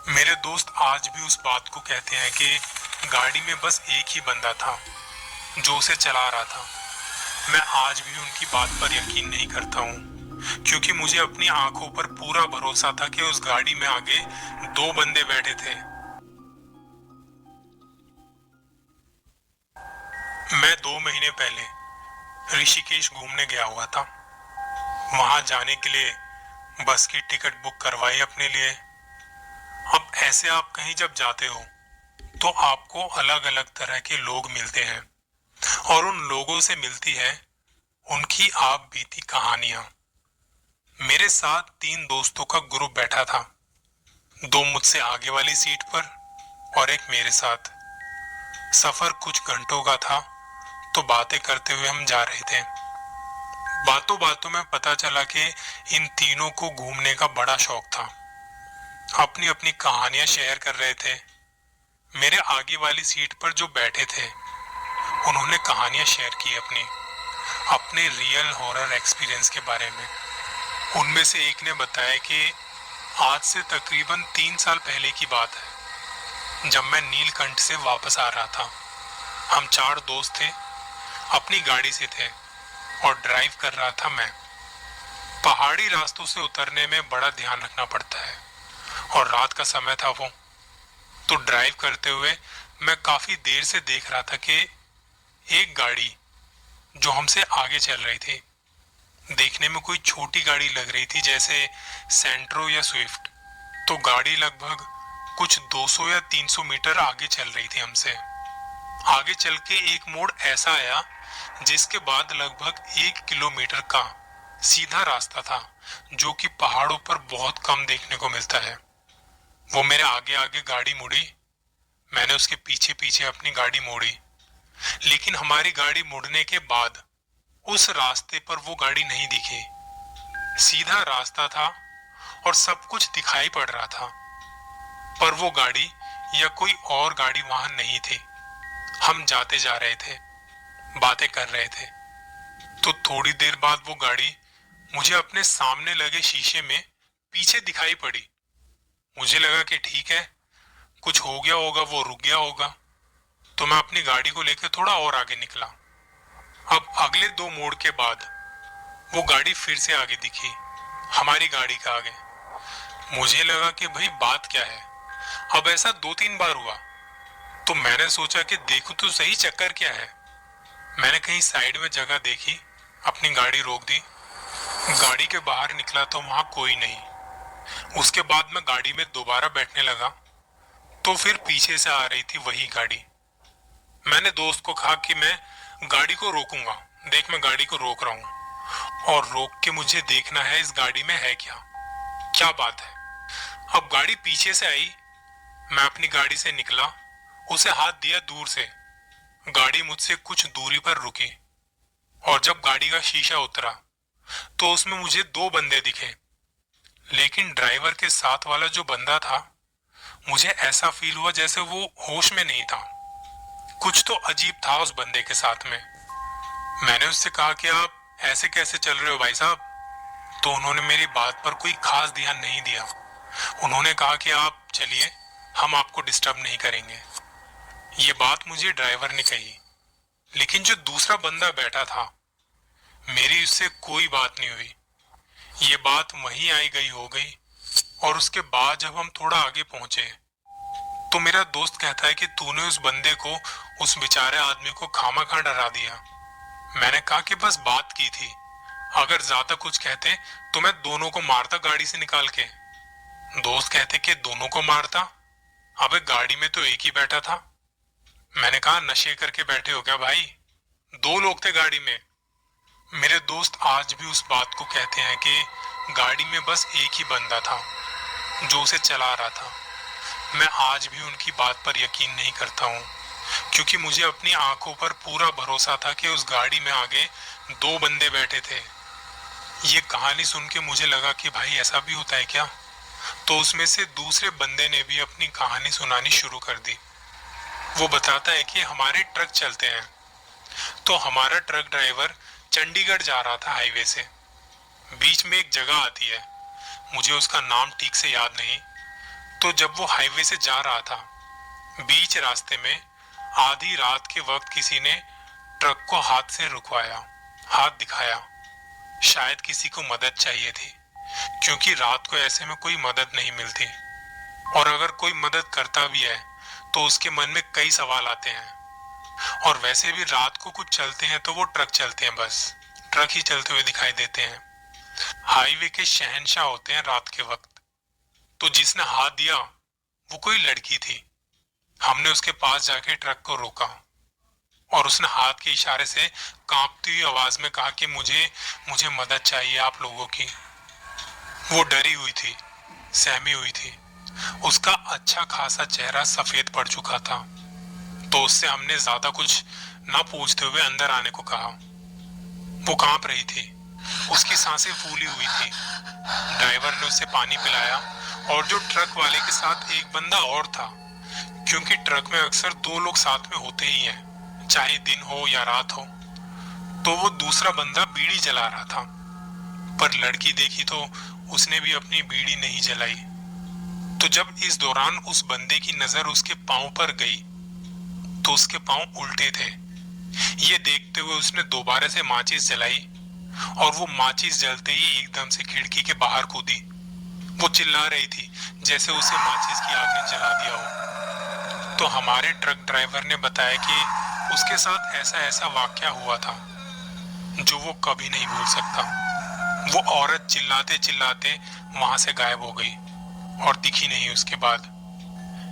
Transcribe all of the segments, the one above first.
मेरे दोस्त आज भी उस बात को कहते हैं कि गाड़ी में बस एक ही बंदा था जो उसे चला रहा था। मैं आज भी उनकी बात पर यकीन नहीं करता हूँ, क्योंकि मुझे अपनी आंखों पर पूरा भरोसा था कि उस गाड़ी में आगे दो बंदे बैठे थे। मैं 2 महीने पहले ऋषिकेश घूमने गया हुआ था। वहां जाने के लिए बस की टिकट बुक करवाई अपने लिए। अब ऐसे आप कहीं जब जाते हो तो आपको अलग अलग तरह के लोग मिलते हैं, और उन लोगों से मिलती है उनकी आप बीती कहानियां। मेरे साथ 3 दोस्तों का ग्रुप बैठा था, दो मुझसे आगे वाली सीट पर और एक मेरे साथ। सफर कुछ घंटों का था, तो बातें करते हुए हम जा रहे थे। बातों बातों में पता चला कि इन तीनों को घूमने का बड़ा शौक था। अपनी अपनी कहानियां शेयर कर रहे थे। मेरे आगे वाली सीट पर जो बैठे थे उन्होंने कहानियां शेयर की अपनी अपने रियल हॉरर एक्सपीरियंस के बारे में। उनमें से एक ने बताया कि आज से तकरीबन 3 साल पहले की बात है, जब मैं नीलकंठ से वापस आ रहा था। हम 4 दोस्त थे, अपनी गाड़ी से थे और ड्राइव कर रहा था मैं। पहाड़ी रास्तों से उतरने में बड़ा ध्यान रखना पड़ता है, और रात का समय था वो। तो ड्राइव करते हुए मैं काफी देर से देख रहा था कि एक गाड़ी जो हमसे आगे चल रही थी, देखने में कोई छोटी गाड़ी लग रही थी, जैसे सेंट्रो या स्विफ्ट। तो गाड़ी लगभग कुछ 200 या 300 मीटर आगे चल रही थी हमसे। आगे चल के एक मोड़ ऐसा आया जिसके बाद लगभग 1 किलोमीटर का सीधा रास्ता था, जो कि पहाड़ों पर बहुत कम देखने को मिलता है। वो मेरे आगे आगे गाड़ी मुड़ी, मैंने उसके पीछे पीछे अपनी गाड़ी मोड़ी। लेकिन हमारी गाड़ी मुड़ने के बाद उस रास्ते पर वो गाड़ी नहीं दिखी। सीधा रास्ता था और सब कुछ दिखाई पड़ रहा था, पर वो गाड़ी या कोई और गाड़ी वहां नहीं थी। हम जाते जा रहे थे, बातें कर रहे थे। तो थोड़ी देर बाद वो गाड़ी मुझे अपने सामने लगे शीशे में पीछे दिखाई पड़ी। मुझे लगा कि ठीक है, कुछ हो गया होगा, वो रुक गया होगा। तो मैं अपनी गाड़ी को लेकर थोड़ा और आगे निकला। अब अगले 2 मोड़ के बाद वो गाड़ी फिर से आगे दिखी, हमारी गाड़ी के आगे। मुझे लगा कि भाई बात क्या है। अब ऐसा 2-3 बार हुआ, तो मैंने सोचा कि देखो तो सही चक्कर क्या है। मैंने कहीं साइड में जगह देखी, अपनी गाड़ी रोक दी। गाड़ी के बाहर निकला तो वहां कोई नहीं। उसके बाद मैं गाड़ी में दोबारा बैठने लगा, तो फिर पीछे से आ रही थी वही गाड़ी। मैंने दोस्त को कहा कि मैं गाड़ी को रोकूंगा, देख मैं गाड़ी को रोक रहा हूँ, और रोक के मुझे देखना है इस गाड़ी में है क्या, क्या बात है। अब गाड़ी पीछे से आई, मैं अपनी गाड़ी से निकला, उसे हाथ दिया दूर से। गाड़ी मुझसे कुछ दूरी पर रुकी, और जब गाड़ी का शीशा उतरा तो उसमें मुझे 2 बंदे दिखे। लेकिन ड्राइवर के साथ वाला जो बंदा था, मुझे ऐसा फील हुआ जैसे वो होश में नहीं था। कुछ तो अजीब था उस बंदे के साथ में। मैंने उससे कहा कि आप ऐसे कैसे चल रहे हो भाई साहब। तो उन्होंने मेरी बात पर कोई खास ध्यान नहीं दिया। उन्होंने कहा कि आप चलिए, हम आपको डिस्टर्ब नहीं करेंगे। ये बात मुझे ड्राइवर ने कही, लेकिन जो दूसरा बंदा बैठा था, मेरी उससे कोई बात नहीं हुई। ये बात वहीं आई गई हो गई। और उसके बाद जब हम थोड़ा आगे पहुंचे, तो मेरा दोस्त कहता है कि तूने उस बंदे को, उस बेचारे आदमी को खामा खा डरा दिया। मैंने कहा कि बस बात की थी, अगर ज्यादा कुछ कहते तो मैं दोनों को मारता गाड़ी से निकाल के। दोस्त कहते कि दोनों को मारता, अबे गाड़ी में तो एक ही बैठा था। मैंने कहा नशे करके बैठे हो क्या भाई, 2 लोग थे गाड़ी में। मेरे दोस्त आज भी उस बात को कहते हैं कि गाड़ी में बस एक ही बंदा था जो उसे चला रहा था। मैं आज भी उनकी बात पर यकीन नहीं करता हूँ, क्योंकि मुझे अपनी आंखों पर पूरा भरोसा था कि उस गाड़ी में आगे 2 बंदे बैठे थे। ये कहानी सुन के मुझे लगा कि भाई ऐसा भी होता है क्या। तो उसमें से दूसरे बंदे ने भी अपनी कहानी सुनानी शुरू कर दी। वो बताता है कि हमारे ट्रक चलते हैं, तो हमारा ट्रक ड्राइवर चंडीगढ़ जा रहा था हाईवे से। बीच में एक जगह आती है, मुझे उसका नाम ठीक से याद नहीं। तो जब वो हाईवे से जा रहा था, बीच रास्ते में आधी रात के वक्त किसी ने ट्रक को हाथ से रुकवाया, हाथ दिखाया। शायद किसी को मदद चाहिए थी, क्योंकि रात को ऐसे में कोई मदद नहीं मिलती, और अगर कोई मदद करता भी है तो उसके मन में कई सवाल आते हैं। और वैसे भी रात को कुछ चलते हैं तो वो ट्रक चलते हैं, बस ट्रक ही चलते हुए दिखाई देते हैं। हाईवे के शहंशाह होते हैं रात के वक्त। तो जिसने हाथ दिया वो कोई लड़की थी। हमने उसके पास जाके ट्रक को रोका और उसने हाथ के इशारे से कांपती हुई आवाज में कहा कि मुझे मुझे मदद चाहिए आप लोगों की। वो डरी हुई थी, सहमी हुई थी। उसका अच्छा खासा चेहरा सफेद पड़ चुका था। तो उससे हमने ज्यादा कुछ ना पूछते हुए अंदर आने को कहा। वो कांप रही थी, उसकी सांसें फूली हुई थी। ड्राइवर ने उसे पानी पिलाया और जो ट्रक वाले के साथ एक बंदा और था, क्योंकि ट्रक में अक्सर दो लोग साथ में होते ही हैं, चाहे दिन हो या रात हो। तो वो दूसरा बंदा बीड़ी जला रहा था, पर लड़की देखी तो उसने भी अपनी बीड़ी नहीं जलाई। तो जब इस दौरान उस बंदे की नजर उसके पांव पर गई तो उसके पांव उल्टे थे। ये देखते हुए उसने दोबारा से माचिस जलाई और वो माचिस जलते ही एकदम से खिड़की के बाहर कूदी। वो चिल्ला रही थी जैसे उसे माचिस की आग ने जला दिया हो। तो हमारे ट्रक ड्राइवर ने बताया कि उसके साथ ऐसा ऐसा वाकया हुआ था जो वो कभी नहीं भूल सकता। वो औरत चिल्लाते चिल्लाते वहां से गायब हो गई और दिखी नहीं उसके बाद।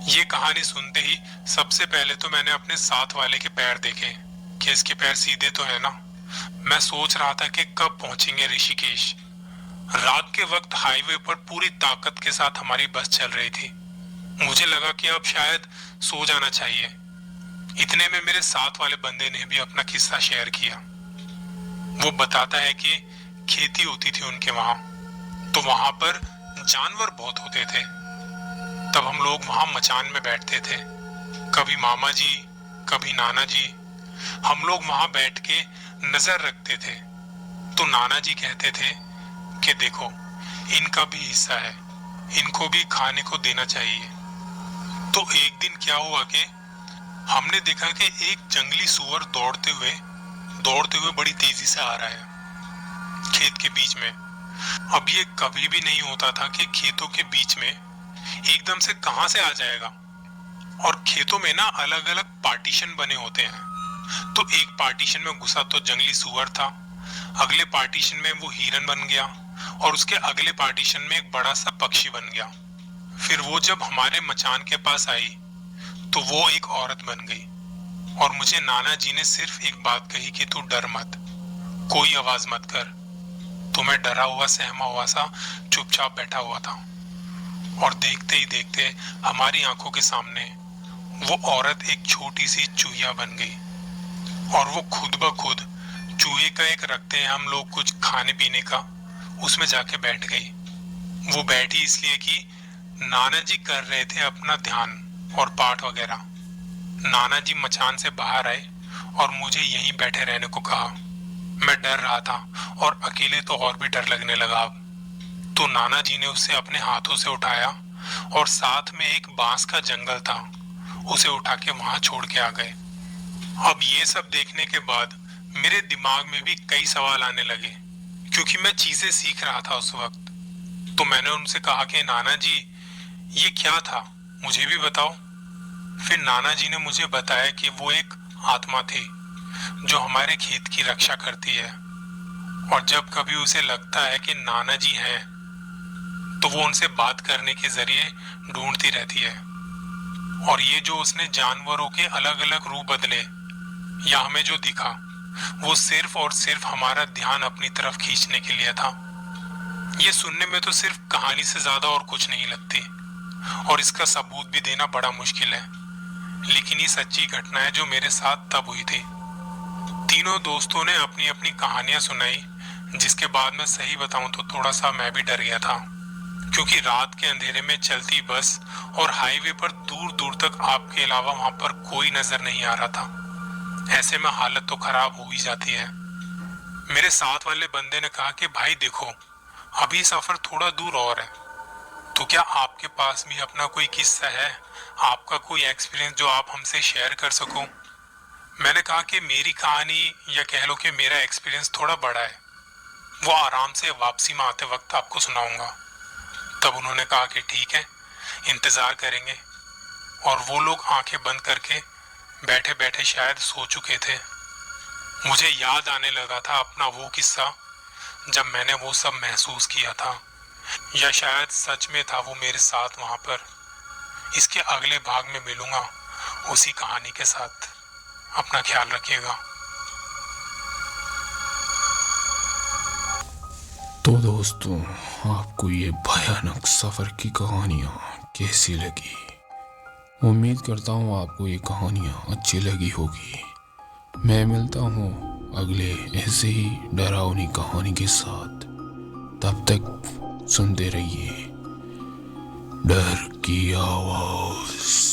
ये कहानी सुनते ही सबसे पहले तो मैंने अपने साथ वाले के पैर देखे कि इसके पैर सीधे तो है ना। मैं सोच रहा था कि कब पहुंचेंगे ऋषिकेश। रात के वक्त हाईवे पर पूरी ताकत के साथ हमारी बस चल रही थी। मुझे लगा कि अब शायद सो जाना चाहिए। इतने में मेरे साथ वाले बंदे ने भी अपना किस्सा शेयर किया। वो बताता है कि खेती होती थी उनके वहां, तो वहां पर जानवर बहुत होते थे। तब हम लोग वहां मचान में बैठते थे, कभी मामा जी कभी नाना जी। हम लोग वहां बैठ के नजर रखते थे। तो नाना जी कहते थे कि देखो इनका भी हिस्सा है, इनको भी खाने को देना चाहिए। तो एक दिन क्या हुआ कि हमने देखा कि एक जंगली सुअर दौड़ते हुए बड़ी तेजी से आ रहा है खेत के बीच में। अब ये कभी भी नहीं होता था कि खेतों के बीच में एकदम से कहां से आ जाएगा। और खेतों में ना अलग अलग पार्टीशन बने होते हैं। तो एक पार्टीशन में घुसा तो जंगली सुअर था, अगले पार्टीशन में वो हिरन बन गया और उसके अगले पार्टीशन में एक बड़ा सा पक्षी बन गया। फिर वो जब हमारे मचान के पास आई तो वो एक औरत बन गई और मुझे नाना जी ने सिर्फ एक बात कही कि तू डर मत, कोई आवाज मत कर। तो मैं डरा हुआ सहमा हुआ सा चुपचाप बैठा हुआ था और देखते ही देखते हमारी आंखों के सामने वो औरत एक छोटी सी चूहिया बन गई और वो खुद ब खुद चूहे का एक रखते हैं हम लोग कुछ खाने पीने का, उसमें जाके बैठ गई। वो बैठी इसलिए कि नाना जी कर रहे थे अपना ध्यान और पाठ वगैरह। नाना जी मचान से बाहर आए और मुझे यहीं बैठे रहने को कहा। मैं डर रहा था और अकेले तो और भी डर लगने लगा अब। तो नाना जी ने उसे अपने हाथों से उठाया और साथ में एक बांस का जंगल था, उसे उठा के वहां छोड़ के आ गए। अब ये सब देखने के बाद मेरे दिमाग में भी कई सवाल आने लगे, क्योंकि मैं चीजें सीख रहा था उस वक्त। तो मैंने उनसे कहा कि नाना जी ये क्या था, मुझे भी बताओ। फिर नाना जी ने मुझे बताया कि वो एक आत्मा थी जो हमारे खेत की रक्षा करती है, और जब कभी उसे लगता है कि नाना जी हैं तो वो उनसे बात करने के जरिए ढूंढती रहती है। और ये जो उसने जानवरों के अलग अलग रूप बदले या हमें जो दिखा, वो सिर्फ और सिर्फ हमारा ध्यान अपनी तरफ खींचने के लिए था। ये सुनने में तो सिर्फ कहानी से ज्यादा और कुछ नहीं लगती, और इसका सबूत भी देना बड़ा मुश्किल है, लेकिन ये सच्ची घटना है जो मेरे साथ तब हुई थी। तीनों दोस्तों ने अपनी अपनी कहानियां सुनाई, जिसके बाद मैं सही बताऊं तो थोड़ा सा मैं भी डर गया था, क्योंकि रात के अंधेरे में चलती बस और हाईवे पर दूर दूर तक आपके अलावा वहां पर कोई नजर नहीं आ रहा था। ऐसे में हालत तो खराब हो ही जाती है। मेरे साथ वाले बंदे ने कहा कि भाई देखो अभी सफर थोड़ा दूर और है, तो क्या आपके पास भी अपना कोई किस्सा है, आपका कोई एक्सपीरियंस जो आप हमसे शेयर कर सको? मैंने कहा कि मेरी कहानी या कह लो कि मेरा एक्सपीरियंस थोड़ा बड़ा है, वो आराम से वापसी में आते वक्त आपको सुनाऊंगा। तब उन्होंने कहा कि ठीक है, इंतजार करेंगे। और वो लोग आंखें बंद करके बैठे बैठे शायद सो चुके थे। मुझे याद आने लगा था अपना वो किस्सा जब मैंने वो सब महसूस किया था, या शायद सच में था वो मेरे साथ वहां पर। इसके अगले भाग में मिलूंगा उसी कहानी के साथ। अपना ख्याल रखिएगा। तो दोस्तों, आपको ये भयानक सफ़र की कहानियाँ कैसी लगी? उम्मीद करता हूँ आपको ये कहानियाँ अच्छी लगी होगी। मैं मिलता हूँ अगले ऐसे ही डरावनी कहानी के साथ। तब तक सुनते रहिए डर की आवाज़।